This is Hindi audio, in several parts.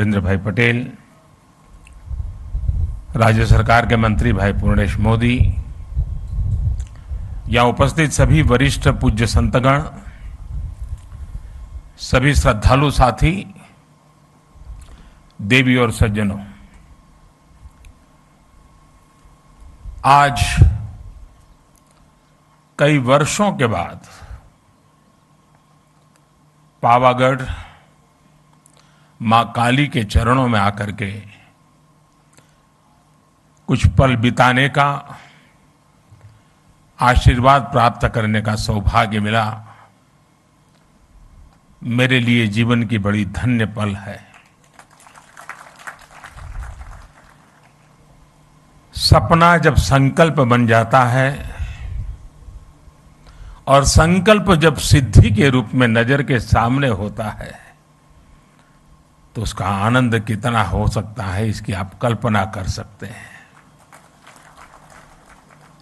सुरेंद्र भाई पटेल, राज्य सरकार के मंत्री भाई पूर्णेश मोदी, यहाँ उपस्थित सभी वरिष्ठ पूज्य संतगण, सभी श्रद्धालु साथी, देवी और सज्जनों, आज कई वर्षों के बाद पावागढ़ मां काली के चरणों में आकर के कुछ पल बिताने का, आशीर्वाद प्राप्त करने का सौभाग्य मिला। मेरे लिए जीवन की बड़ी धन्य पल है। सपना जब संकल्प बन जाता है और संकल्प जब सिद्धि के रूप में नजर के सामने होता है तो उसका आनंद कितना हो सकता है, इसकी आप कल्पना कर सकते हैं।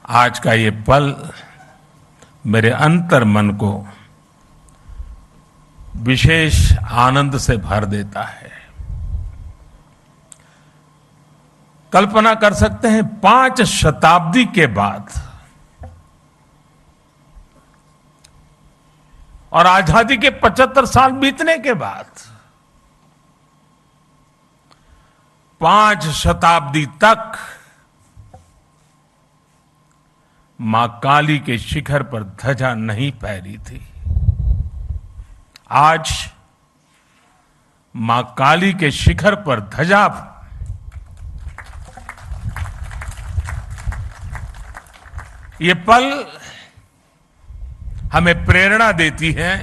आज का ये पल मेरे अंतर मन को विशेष आनंद से भर देता है। कल्पना कर सकते हैं, 5 शताब्दी के बाद और आजादी के 75 साल बीतने के बाद 5 शताब्दी तक मां काली के शिखर पर ध्वजा नहीं फहरी थी। आज मां काली के शिखर पर ध्वजा, ये पल हमें प्रेरणा देती है,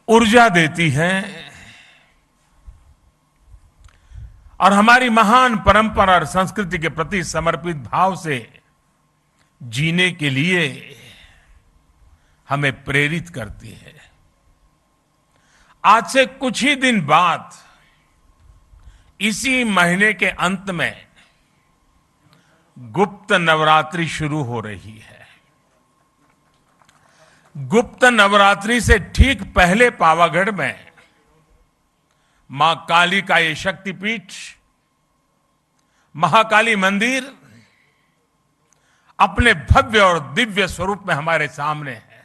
ऊर्जा देती है और हमारी महान परंपरा और संस्कृति के प्रति समर्पित भाव से जीने के लिए हमें प्रेरित करती है। आज से कुछ ही दिन बाद इसी महीने के अंत में गुप्त नवरात्रि शुरू हो रही है। गुप्त नवरात्रि से ठीक पहले पावागढ़ में मां काली का ये शक्तिपीठ, महाकाली मंदिर अपने भव्य और दिव्य स्वरूप में हमारे सामने है।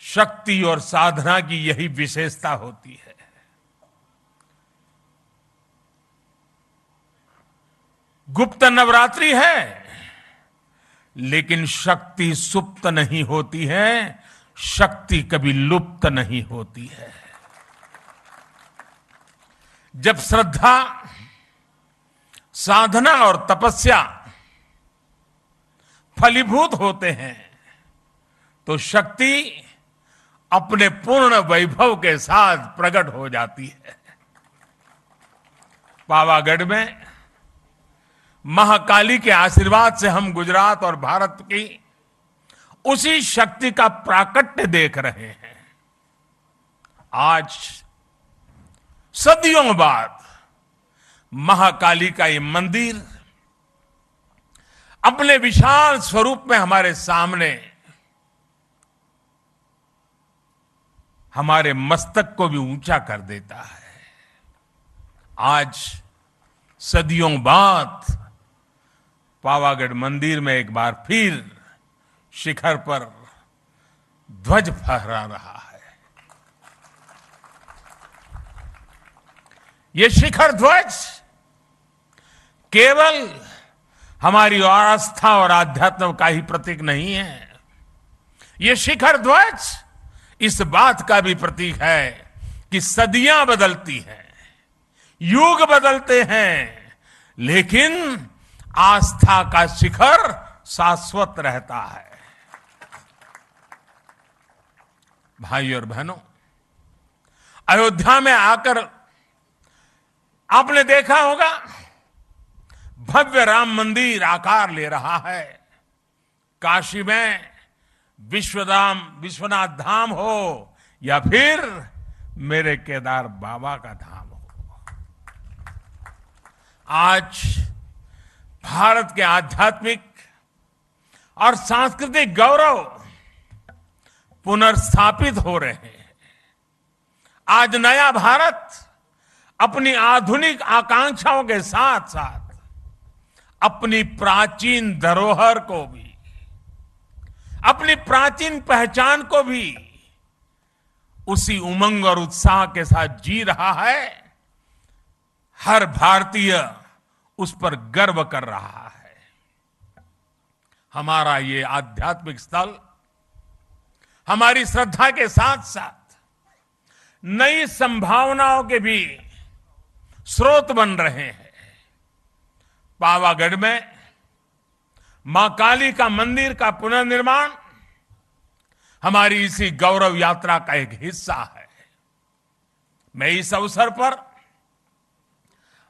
शक्ति और साधना की यही विशेषता होती है। गुप्त नवरात्रि है, लेकिन शक्ति सुप्त नहीं होती है, शक्ति कभी लुप्त नहीं होती है। जब श्रद्धा, साधना और तपस्या फलीभूत होते हैं तो शक्ति अपने पूर्ण वैभव के साथ प्रकट हो जाती है। पावागढ़ में महाकाली के आशीर्वाद से हम गुजरात और भारत की उसी शक्ति का प्राकट्य देख रहे हैं। आज सदियों बाद महाकाली का ये मंदिर अपने विशाल स्वरूप में हमारे सामने हमारे मस्तक को भी ऊंचा कर देता है। आज सदियों बाद पावागढ़ मंदिर में एक बार फिर शिखर पर ध्वज फहरा रहा है। ये शिखर ध्वज केवल हमारी आस्था और आध्यात्म का ही प्रतीक नहीं है। ये शिखर ध्वज इस बात का भी प्रतीक है कि सदियां बदलती हैं, युग बदलते हैं, लेकिन आस्था का शिखर शाश्वत रहता है। भाई और बहनों, अयोध्या में आकर आपने देखा होगा भव्य राम मंदिर आकार ले रहा है। काशी में विश्वनाथ धाम हो या फिर मेरे केदार बाबा का धाम हो, आज भारत के आध्यात्मिक और सांस्कृतिक गौरव पुनर्स्थापित हो रहे हैं। आज नया भारत अपनी आधुनिक आकांक्षाओं के साथ साथ अपनी प्राचीन धरोहर को भी, अपनी प्राचीन पहचान को भी उसी उमंग और उत्साह के साथ जी रहा है। हर भारतीय उस पर गर्व कर रहा है। हमारा ये आध्यात्मिक स्थल हमारी श्रद्धा के साथ साथ नई संभावनाओं के भी स्रोत बन रहे हैं। पावागढ़ में मां काली का मंदिर का पुनर्निर्माण हमारी इसी गौरव यात्रा का एक हिस्सा है। मैं इस अवसर पर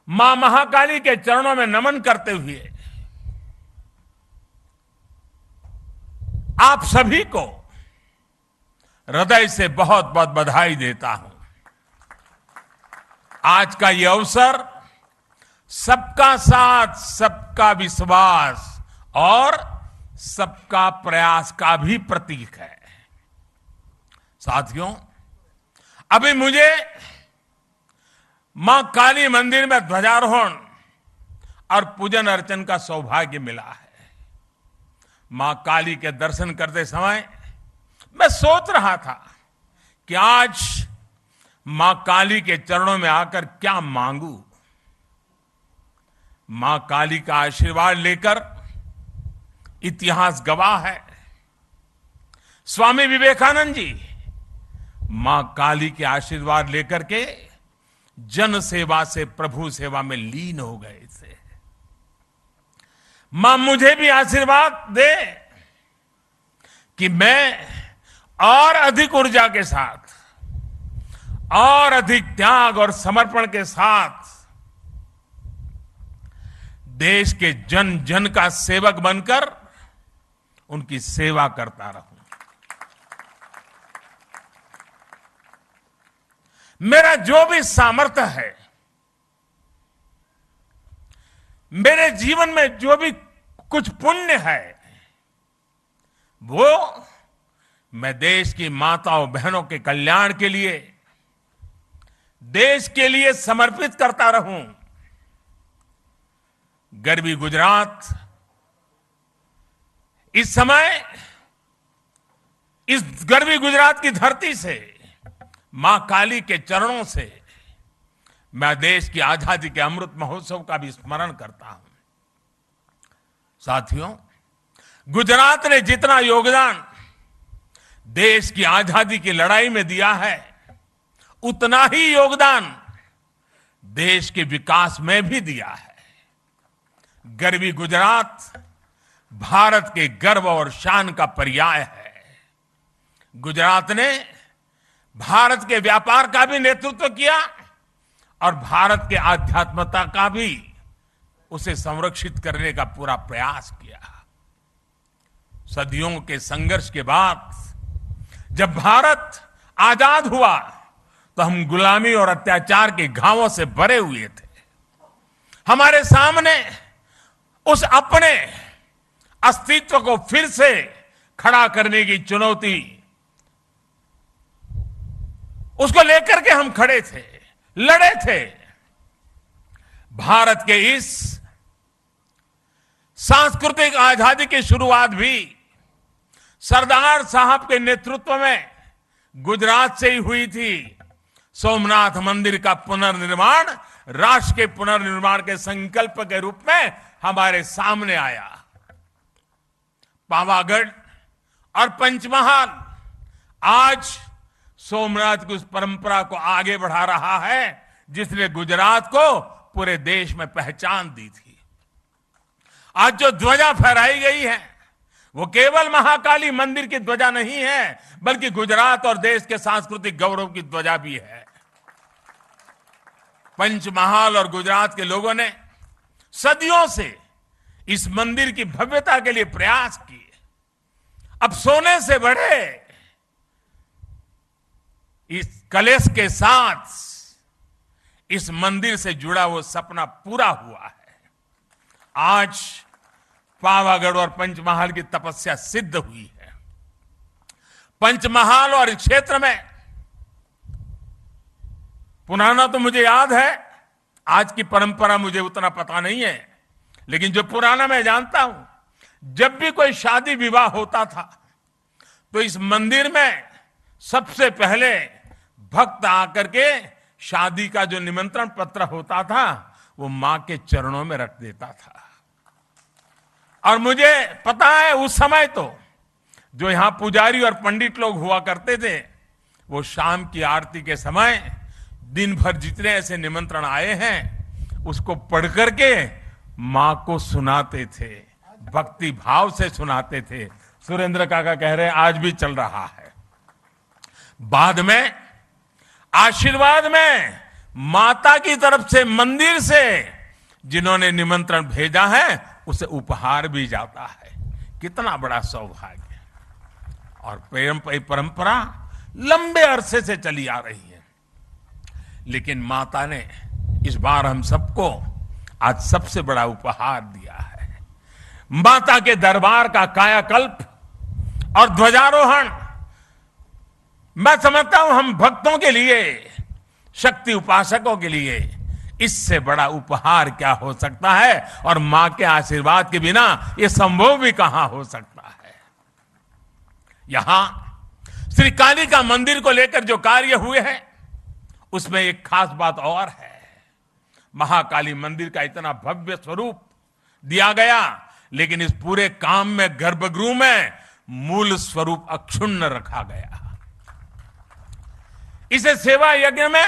मां महाकाली के चरणों में नमन करते हुए आप सभी को हृदय से बहुत बहुत बधाई देता हूं। आज का यह अवसर सबका साथ, सबका विश्वास और सबका प्रयास का भी प्रतीक है। साथियों, अभी मुझे मां काली मंदिर में ध्वजारोहण और पूजन अर्चन का सौभाग्य मिला है। मां काली के दर्शन करते समय मैं सोच रहा था कि आज मां काली के चरणों में आकर क्या मांगू। मां काली का आशीर्वाद लेकर इतिहास गवाह है, स्वामी विवेकानंद जी मां काली के आशीर्वाद लेकर के जन सेवा से प्रभु सेवा में लीन हो गए थे। मां मुझे भी आशीर्वाद दे कि मैं और अधिक ऊर्जा के साथ और अधिक त्याग और समर्पण के साथ देश के जन जन का सेवक बनकर उनकी सेवा करता रहूं। मेरा जो भी सामर्थ्य है, मेरे जीवन में जो भी कुछ पुण्य है, वो मैं देश की माताओं बहनों के कल्याण के लिए, देश के लिए समर्पित करता रहूं। गर्वी गुजरात इस समय इस गर्वी गुजरात की धरती से, मां काली के चरणों से मैं देश की आजादी के अमृत महोत्सव का भी स्मरण करता हूं। साथियों, गुजरात ने जितना योगदान देश की आजादी की लड़ाई में दिया है, उतना ही योगदान देश के विकास में भी दिया है। गर्वी गुजरात भारत के गर्व और शान का पर्याय है। गुजरात ने भारत के व्यापार का भी नेतृत्व किया और भारत के आध्यात्मता का भी उसे संरक्षित करने का पूरा प्रयास किया। सदियों के संघर्ष के बाद जब भारत आजाद हुआ तो हम गुलामी और अत्याचार के घावों से भरे हुए थे। हमारे सामने उस अपने अस्तित्व को फिर से खड़ा करने की चुनौती, उसको लेकर के हम खड़े थे, लड़े थे। भारत के इस सांस्कृतिक आजादी की शुरुआत भी सरदार साहब के नेतृत्व में गुजरात से ही हुई थी। सोमनाथ मंदिर का पुनर्निर्माण राष्ट्र के पुनर्निर्माण के संकल्प के रूप में हमारे सामने आया। पावागढ़ और पंचमहाल आज सोमनाथ की उस परंपरा को आगे बढ़ा रहा है जिसने गुजरात को पूरे देश में पहचान दी थी। आज जो ध्वजा फहराई गई है वो केवल महाकाली मंदिर की ध्वजा नहीं है, बल्कि गुजरात और देश के सांस्कृतिक गौरव की ध्वजा भी है। पंचमहाल और गुजरात के लोगों ने सदियों से इस मंदिर की भव्यता के लिए प्रयास किए। अब सोने से बढ़े इस कलश के साथ इस मंदिर से जुड़ा वो सपना पूरा हुआ है। आज पावागढ़ और पंचमहाल की तपस्या सिद्ध हुई है। पंचमहाल और इस क्षेत्र में पुराना तो मुझे याद है, आज की परंपरा मुझे उतना पता नहीं है, लेकिन जो पुराना मैं जानता हूं, जब भी कोई शादी विवाह होता था तो इस मंदिर में सबसे पहले भक्त आकर के शादी का जो निमंत्रण पत्र होता था वो मां के चरणों में रख देता था। और मुझे पता है उस समय तो जो यहां पुजारी और पंडित लोग हुआ करते थे, वो शाम की आरती के समय दिन भर जितने ऐसे निमंत्रण आए हैं उसको पढ़ करके मां को सुनाते थे, भक्ति भाव से सुनाते थे। सुरेंद्र काका कह रहे हैं आज भी चल रहा है। बाद में आशीर्वाद में माता की तरफ से मंदिर से जिन्होंने निमंत्रण भेजा है उसे उपहार भी जाता है। कितना बड़ा सौभाग्य। और परंपरा लंबे अरसे से चली आ रही है, लेकिन माता ने इस बार हम सबको आज सबसे बड़ा उपहार दिया है। माता के दरबार का कायाकल्प और ध्वजारोहण मैं समझता हूं हम भक्तों के लिए, शक्ति उपासकों के लिए इससे बड़ा उपहार क्या हो सकता है। और मां के आशीर्वाद के बिना यह संभव भी कहां हो सकता है। यहां श्री काली का मंदिर को लेकर जो कार्य हुए हैं उसमें एक खास बात और है। महाकाली मंदिर का इतना भव्य स्वरूप दिया गया, लेकिन इस पूरे काम में गर्भगृह में मूल स्वरूप अक्षुण्ण रखा गया। इसे सेवा यज्ञ में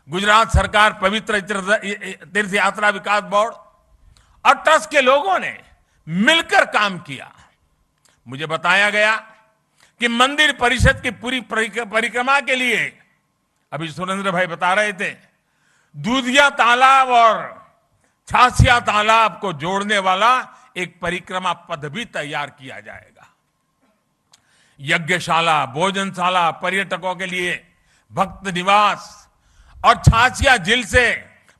गुजरात सरकार, पवित्र तीर्थ यात्रा विकास बोर्ड और ट्रस्ट के लोगों ने मिलकर काम किया। मुझे बताया गया कि मंदिर परिषद की पूरी परिक्रमा के लिए, अभी सुरेंद्र भाई बता रहे थे, दूधिया तालाब और छासिया तालाब को जोड़ने वाला एक परिक्रमा पथ भी तैयार किया जाएगा। यज्ञशाला, भोजनशाला, पर्यटकों के लिए भक्त निवास और छासिया झील से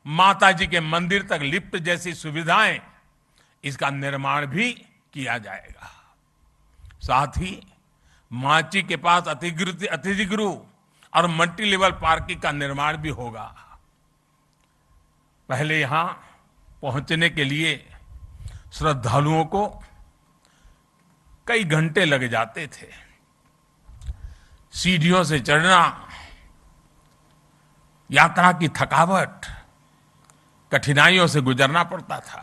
माता जी के मंदिर तक लिफ्ट जैसी सुविधाएं, इसका निर्माण भी किया जाएगा। साथ ही माची के पास अतिथि गृह और मल्टी लेवल पार्किंग का निर्माण भी होगा। पहले यहां पहुंचने के लिए श्रद्धालुओं को कई घंटे लग जाते थे। सीढ़ियों से चढ़ना, यात्रा की थकावट, कठिनाइयों से गुजरना पड़ता था।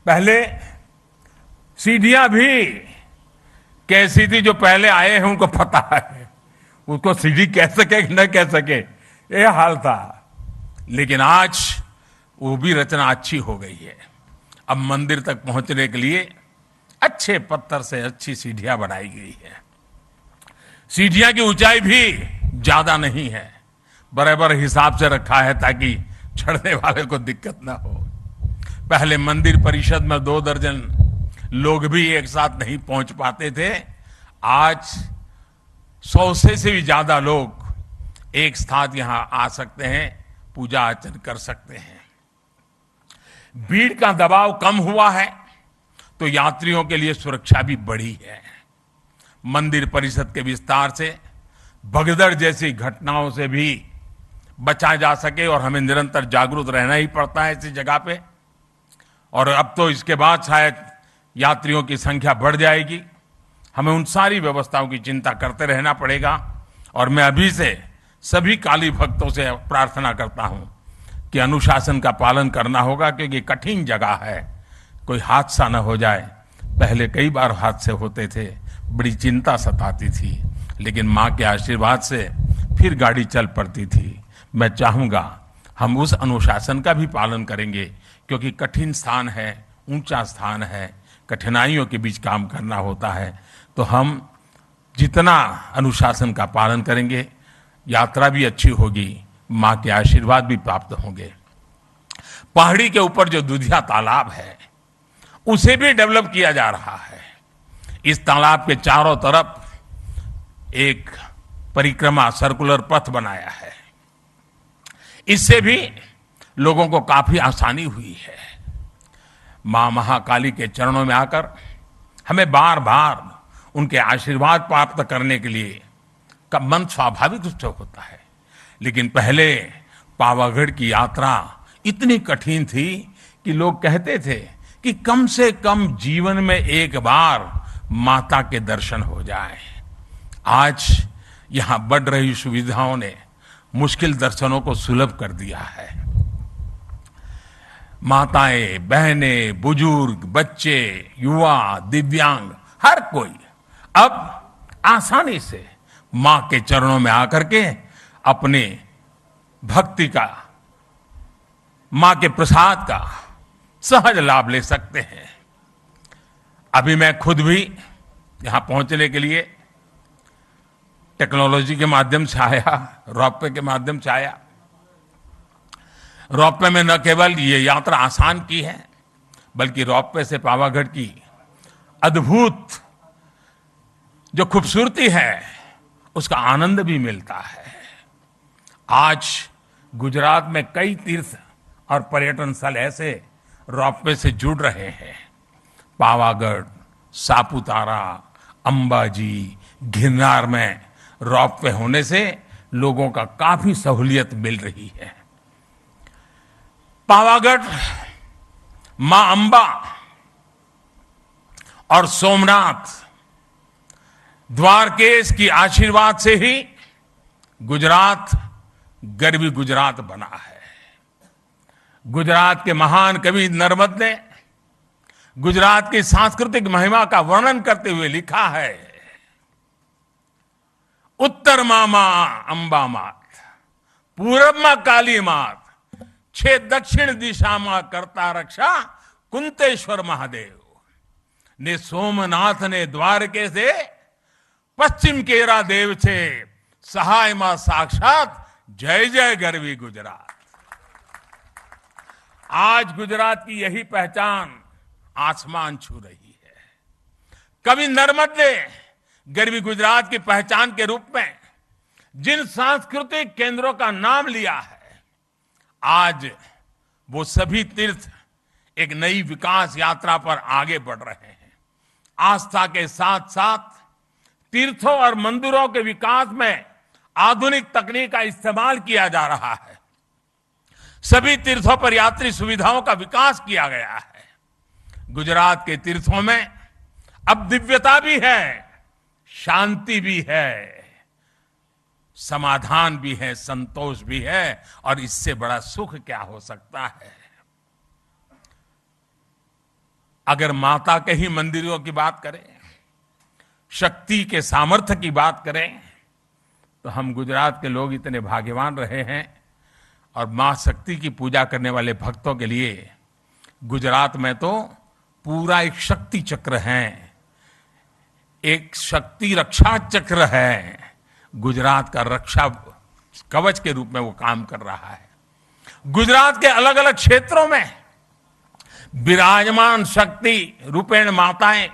पहले सीढ़ियां भी कैसी थी, जो पहले आए हैं उनको पता है, उसको सीढ़ी कह सके कि न कह सके, ये हाल था। लेकिन आज वो भी रचना अच्छी हो गई है। अब मंदिर तक पहुंचने के लिए अच्छे पत्थर से अच्छी सीढ़ियां बनाई गई है। सीढ़ियां की ऊंचाई भी ज्यादा नहीं है, बराबर हिसाब से रखा है ताकि चढ़ने वाले को दिक्कत ना हो। पहले मंदिर परिषद में 2 दर्जन लोग भी एक साथ नहीं पहुंच पाते थे। आज 100 से भी ज्यादा लोग एक साथ यहां आ सकते हैं, पूजा अर्चन कर सकते हैं। भीड़ का दबाव कम हुआ है तो यात्रियों के लिए सुरक्षा भी बढ़ी है। मंदिर परिषद के विस्तार से भगदड़ जैसी घटनाओं से भी बचा जा सके, और हमें निरंतर जागरूक रहना ही पड़ता है इसी जगह पे। और अब तो इसके बाद शायद यात्रियों की संख्या बढ़ जाएगी, हमें उन सारी व्यवस्थाओं की चिंता करते रहना पड़ेगा। और मैं अभी से सभी काली भक्तों से प्रार्थना करता हूं कि अनुशासन का पालन करना होगा, क्योंकि कठिन जगह है, कोई हादसा न हो जाए। पहले कई बार हादसे होते थे, बड़ी चिंता सताती थी, लेकिन मां के आशीर्वाद से फिर गाड़ी चल पड़ती थी। मैं चाहूंगा हम उस अनुशासन का भी पालन करेंगे, क्योंकि कठिन स्थान है, ऊंचा स्थान है, कठिनाइयों के बीच काम करना होता है। तो हम जितना अनुशासन का पालन करेंगे, यात्रा भी अच्छी होगी, मां के आशीर्वाद भी प्राप्त होंगे। पहाड़ी के ऊपर जो दूधिया तालाब है उसे भी डेवलप किया जा रहा है। इस तालाब के चारों तरफ एक परिक्रमा सर्कुलर पथ बनाया है। इससे भी लोगों को काफी आसानी हुई है। मां महाकाली के चरणों में आकर हमें बार बार उनके आशीर्वाद प्राप्त करने के लिए का मन स्वाभाविक रूप से होता है। लेकिन पहले पावागढ़ की यात्रा इतनी कठिन थी कि लोग कहते थे कि कम से कम जीवन में एक बार माता के दर्शन हो जाए। आज यहां बढ़ रही सुविधाओं ने मुश्किल दर्शनों को सुलभ कर दिया है। माताएं, बहनें, बुजुर्ग, बच्चे, युवा, दिव्यांग, हर कोई अब आसानी से मां के चरणों में आकर के अपने भक्ति का, मां के प्रसाद का सहज लाभ ले सकते हैं। अभी मैं खुद भी यहां पहुंचने के लिए टेक्नोलॉजी के माध्यम से आया, रोपवे के माध्यम से आया। रोपवे में न केवल ये यात्रा आसान की है, बल्कि रोपवे से पावागढ़ की अद्भुत जो खूबसूरती है उसका आनंद भी मिलता है। आज गुजरात में कई तीर्थ और पर्यटन स्थल ऐसे रोपवे से जुड़ रहे हैं। पावागढ़, सापुतारा, अंबाजी, गिरनार में रोपवे होने से लोगों का काफी सहूलियत मिल रही है। पावागढ़, मां अंबा और सोमनाथ, द्वारकेश की आशीर्वाद से ही गुजरात गरवी गुजरात बना है। गुजरात के महान कवि नर्मद ने गुजरात की सांस्कृतिक महिमा का वर्णन करते हुए लिखा है, उत्तर मामा अंबा मात, पूरब मां काली मात, छे दक्षिण दिशा मां करता रक्षा कुंतेश्वर महादेव ने सोमनाथ ने द्वारके से पश्चिम केरा देव छे सहाय मां साक्षात जय जय गरवी गुजरात। आज गुजरात की यही पहचान आसमान छू रही है। कवि नर्मद ने गरवी गुजरात की पहचान के रूप में जिन सांस्कृतिक केंद्रों का नाम लिया है, आज वो सभी तीर्थ एक नई विकास यात्रा पर आगे बढ़ रहे हैं। आस्था के साथ साथ तीर्थों और मंदिरों के विकास में आधुनिक तकनीक का इस्तेमाल किया जा रहा है। सभी तीर्थों पर यात्री सुविधाओं का विकास किया गया है। गुजरात के तीर्थों में अब दिव्यता भी है, शांति भी है, समाधान भी है, संतोष भी है, और इससे बड़ा सुख क्या हो सकता है। अगर माता के ही मंदिरों की बात करें, शक्ति के सामर्थ्य की बात करें, तो हम गुजरात के लोग इतने भाग्यवान रहे हैं। और मां शक्ति की पूजा करने वाले भक्तों के लिए गुजरात में तो पूरा एक शक्ति चक्र है, एक शक्ति रक्षा चक्र है। गुजरात का रक्षा कवच के रूप में वो काम कर रहा है। गुजरात के अलग अलग क्षेत्रों में विराजमान शक्ति रूपेण माताएं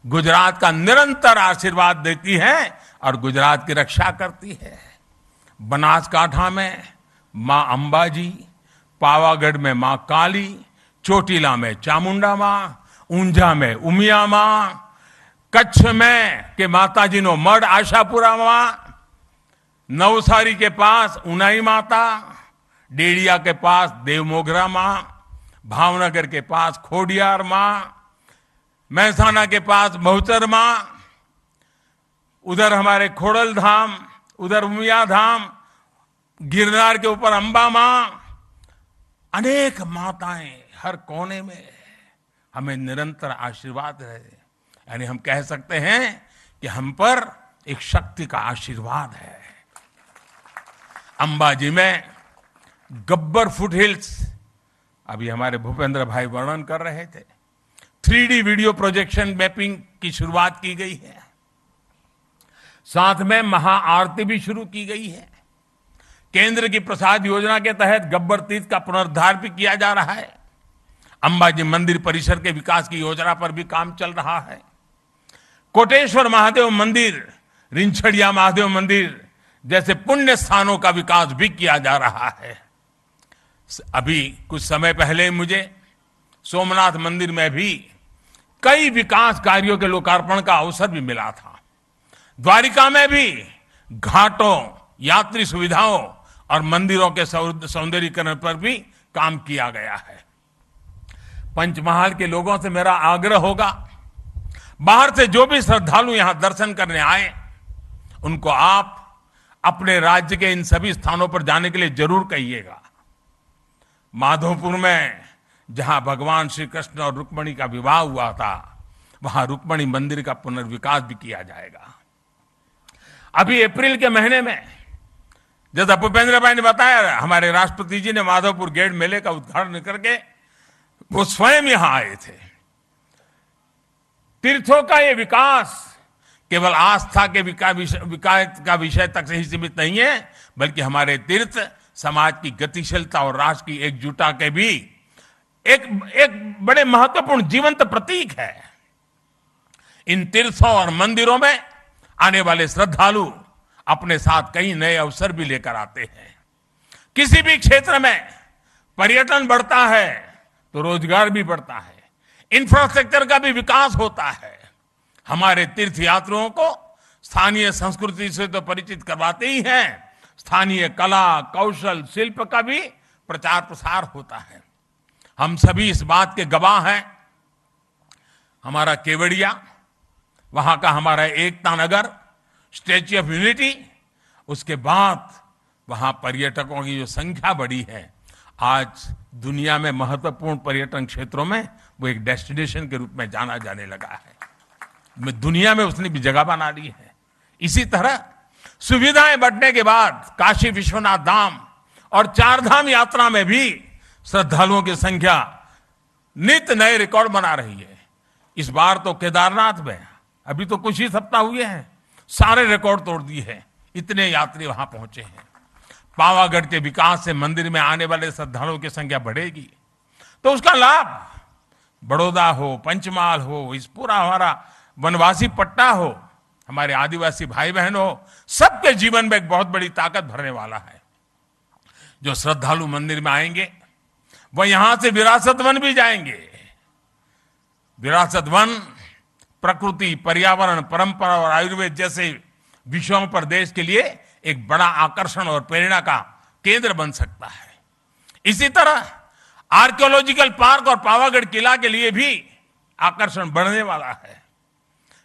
गुजरात का निरंतर आशीर्वाद देती हैं और गुजरात की रक्षा करती है। बनासकांठा में मां अंबाजी, पावागढ़ में मां काली, चोटीला में चामुंडा मां, ऊंझा में उमिया मां, कच्छ में के माताजी नो मढ़ आशापुरा मां, नवसारी के पास उनाई माता, डेड़िया के पास देवमोगरा मां, भावनगर के पास खोडियार मां, महसाना के पास बहुचर मां, उधर हमारे खोड़ल धाम, उधर उमिया धाम, गिरनार के ऊपर अंबा मां, अनेक माताएं हर कोने में हमें निरंतर आशीर्वाद है। यानी हम कह सकते हैं कि हम पर एक शक्ति का आशीर्वाद है। अंबाजी में गब्बर फुट हिल्स, अभी हमारे भूपेंद्र भाई वर्णन कर रहे थे, 3D वीडियो प्रोजेक्शन मैपिंग की शुरुआत की गई है। साथ में महाआरती भी शुरू की गई है। केंद्र की प्रसाद योजना के तहत गब्बर तीर्थ का पुनरुद्धार भी किया जा रहा है। अंबाजी मंदिर परिसर के विकास की योजना पर भी काम चल रहा है। कोटेश्वर महादेव मंदिर, रिंछड़िया महादेव मंदिर जैसे पुण्य स्थानों का विकास भी किया जा रहा है। अभी कुछ समय पहले मुझे सोमनाथ मंदिर में भी कई विकास कार्यों के लोकार्पण का अवसर भी मिला था। द्वारिका में भी घाटों, यात्री सुविधाओं और मंदिरों के सौंदर्यीकरण पर भी काम किया गया है। पंचमहाल के लोगों से मेरा आग्रह होगा, बाहर से जो भी श्रद्धालु यहां दर्शन करने आए, उनको आप अपने राज्य के इन सभी स्थानों पर जाने के लिए जरूर कहिएगा। माधोपुर में जहां भगवान श्री कृष्ण और रुक्मिणी का विवाह हुआ था, वहां रुक्मिणी मंदिर का पुनर्विकास भी किया जाएगा। अभी अप्रैल के महीने में जैसा भूपेंद्र भाई ने बताया, हमारे राष्ट्रपति जी ने माधोपुर गेट मेले का उद्घाटन करके वो स्वयं यहां आए थे। तीर्थों का ये विकास केवल आस्था के विकास का विषय तक से ही सीमित नहीं है, बल्कि हमारे तीर्थ समाज की गतिशीलता और राष्ट्र की एकजुटता के भी एक बड़े महत्वपूर्ण जीवंत प्रतीक है। इन तीर्थों और मंदिरों में आने वाले श्रद्धालु अपने साथ कई नए अवसर भी लेकर आते हैं। किसी भी क्षेत्र में पर्यटन बढ़ता है तो रोजगार भी बढ़ता है, इंफ्रास्ट्रक्चर का भी विकास होता है। हमारे तीर्थ यात्रियों को स्थानीय संस्कृति से तो परिचित करवाते ही हैं, स्थानीय कला, कौशल, शिल्प का भी प्रचार प्रसार होता है। हम सभी इस बात के गवाह हैं। हमारा केवड़िया, वहां का हमारा Ekta Nagar, statue of unity, उसके बाद वहां पर्यटकों की जो संख्या बढ़ी है, आज दुनिया में महत्वपूर्ण पर्यटन क्षेत्रों में वो एक डेस्टिनेशन के रूप में जाना जाने लगा है। दुनिया में उसने भी जगह बना ली है। इसी तरह सुविधाएं बढ़ने के बाद काशी विश्वनाथ धाम और चार धाम यात्रा में भी श्रद्धालुओं की संख्या नित्य नए रिकॉर्ड बना रही है। इस बार तो केदारनाथ में अभी तो कुछ ही सप्ताह हुए हैं, सारे रिकॉर्ड तोड़ दिए हैं, इतने यात्री वहां पहुंचे हैं। पावागढ़ के विकास से मंदिर में आने वाले श्रद्धालुओं की संख्या बढ़ेगी, तो उसका लाभ बड़ौदा हो, पंचमहाल हो, इस पूरा हमारा वनवासी पट्टा हो, हमारे आदिवासी भाई बहन हो, सबके जीवन में एक बहुत बड़ी ताकत भरने वाला है। जो श्रद्धालु मंदिर में आएंगे वह यहां से विरासत वन भी जाएंगे। विरासत वन प्रकृति, पर्यावरण, परंपरा और आयुर्वेद जैसे विषयों पर देश के लिए एक बड़ा आकर्षण और प्रेरणा का केंद्र बन सकता है। इसी तरह आर्कियोलॉजिकल पार्क और पावागढ़ किला के लिए भी आकर्षण बढ़ने वाला है।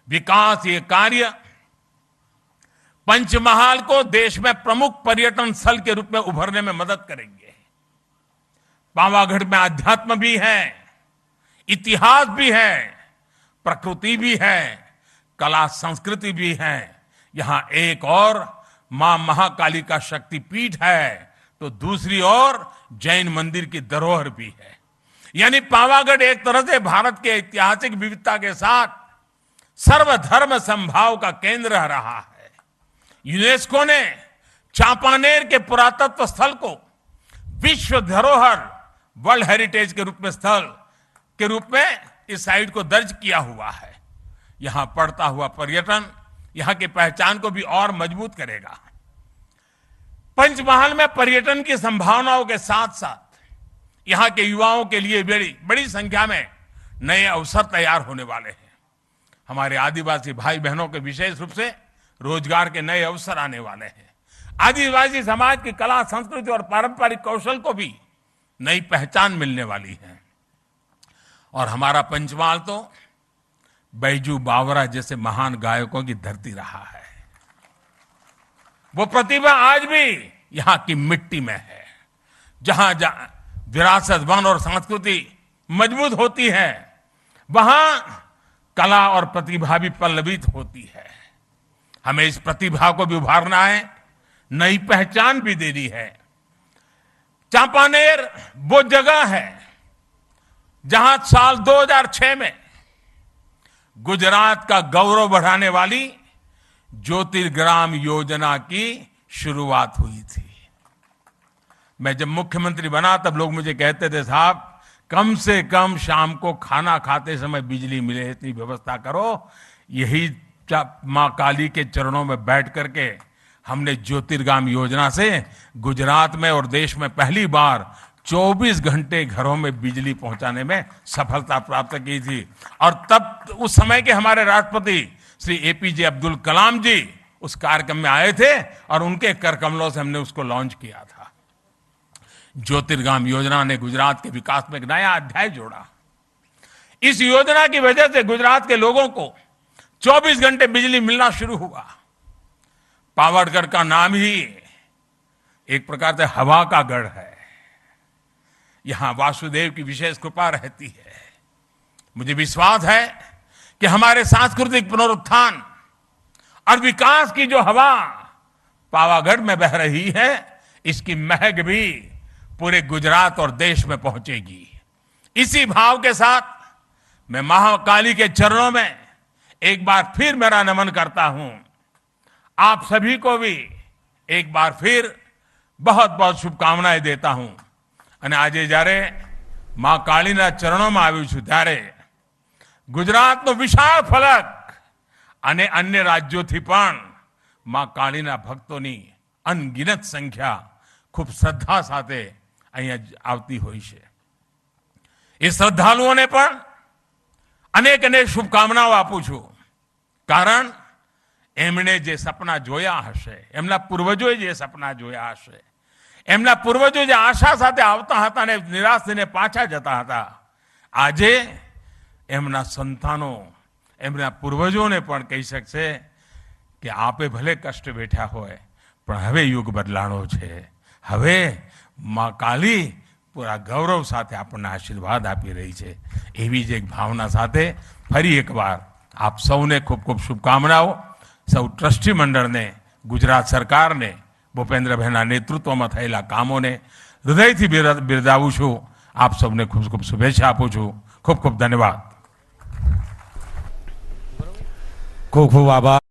विकास ये कार्य पंचमहाल को देश में प्रमुख पर्यटन स्थल के रूप में उभरने में मदद करेंगे। पावागढ़ में अध्यात्म भी है, इतिहास भी है, प्रकृति भी है, कला संस्कृति भी है। यहां एक और मां महाकाली का शक्तिपीठ है, तो दूसरी ओर जैन मंदिर की धरोहर भी है। यानी पावागढ़ एक तरह से भारत के ऐतिहासिक विविधता के साथ सर्वधर्म समभाव का केंद्र रहा है। यूनेस्को ने चांपानेर के पुरातत्व स्थल को विश्व धरोहर, वर्ल्ड हेरिटेज के रूप में इस साइट को दर्ज किया हुआ है। यहां बढ़ता हुआ पर्यटन यहां की पहचान को भी और मजबूत करेगा। पंचमहाल में पर्यटन की संभावनाओं के साथ साथ यहां के युवाओं के लिए बड़ी संख्या में नए अवसर तैयार होने वाले हैं। हमारे आदिवासी भाई बहनों के विशेष रूप से रोजगार के नए अवसर आने वाले हैं। आदिवासी समाज की कला, संस्कृति और पारंपरिक कौशल को भी नई पहचान मिलने वाली है। और हमारा पंचमहाल तो बैजू बावरा जैसे महान गायकों की धरती रहा है। वो प्रतिभा आज भी यहां की मिट्टी में है। जहां विरासत, वन और संस्कृति मजबूत होती है, वहां कला और प्रतिभा भी पल्लवित होती है। हमें इस प्रतिभा को भी उभारना है, नई पहचान भी देनी है। चांपानेर वो जगह है जहां साल 2006 में गुजरात का गौरव बढ़ाने वाली ज्योतिर्ग्राम योजना की शुरुआत हुई थी। मैं जब मुख्यमंत्री बना तब लोग मुझे कहते थे, साहब कम से कम शाम को खाना खाते समय बिजली मिले इतनी व्यवस्था करो। यही मां काली के चरणों में बैठ करके हमने ज्योतिर्ग्राम योजना से गुजरात में और देश में पहली बार 24 घंटे घरों में बिजली पहुंचाने में सफलता प्राप्त की थी। और तब उस समय के हमारे राष्ट्रपति श्री एपीजे अब्दुल कलाम जी उस कार्यक्रम में आए थे और उनके कर कमलों से हमने उसको लॉन्च किया था। ज्योतिर्गाम योजना ने गुजरात के विकास में एक नया अध्याय जोड़ा। इस योजना की वजह से गुजरात के लोगों को 24 घंटे बिजली मिलना शुरू हुआ। पावरगढ़ का नाम ही एक प्रकार से हवा का गढ़ है। यहां वासुदेव की विशेष कृपा रहती है। मुझे विश्वास है कि हमारे सांस्कृतिक पुनरुत्थान और विकास की जो हवा पावागढ़ में बह रही है, इसकी महक भी पूरे गुजरात और देश में पहुंचेगी। इसी भाव के साथ मैं महाकाली के चरणों में एक बार फिर मेरा नमन करता हूं। आप सभी को भी एक बार फिर बहुत बहुत शुभकामनाएं देता हूं। અને આજે જ્યારે મા કાળીના ચરણોમાં આવ્યું છું ત્યારે ગુજરાતનો વિશાળ ફલક અને અન્ય રાજ્યોથી પણ મા કાળીના ભક્તોની અનગિનત સંખ્યા ખૂબ શ્રદ્ધા સાથે અહીંયા આવતી હોય છે। એ શ્રદ્ધાળુઓને પણ અનેક અનેક શુભકામનાઓ આપું છું, કારણ એમણે જે સપના જોયા હશે, એમના પૂર્વજોએ જે સપના જોયા હશે, એમના પૂર્વજો જે આશા સાથે આવતા હતા અને નિરાશ થઈને પાછા જતા હતા, આજે એમના સંતાનો એમના પૂર્વજોને પણ કહી શકશે કે આપે ભલે કષ્ટ વેઠ્યા હોય, પણ હવે યુગ બદલાણો છે। હવે મા કાલી પૂરા ગૌરવ સાથે આપણને આશીર્વાદ આપી રહી છે। એવી જ એક ભાવના સાથે ફરી એકવાર આપ સૌને ખૂબ ખૂબ શુભકામનાઓ। સૌ ટ્રસ્ટી મંડળને, ગુજરાત સરકારને, ભૂપેન્દ્રભાઈના નેતૃત્વમાં થયેલા કામોને હૃદયથી બિરદાવું છું। આપ સૌને ખૂબ ખૂબ શુભેચ્છા આપું છું। ખૂબ ખૂબ ધન્યવાદ। ખૂબ ખૂબ આભાર।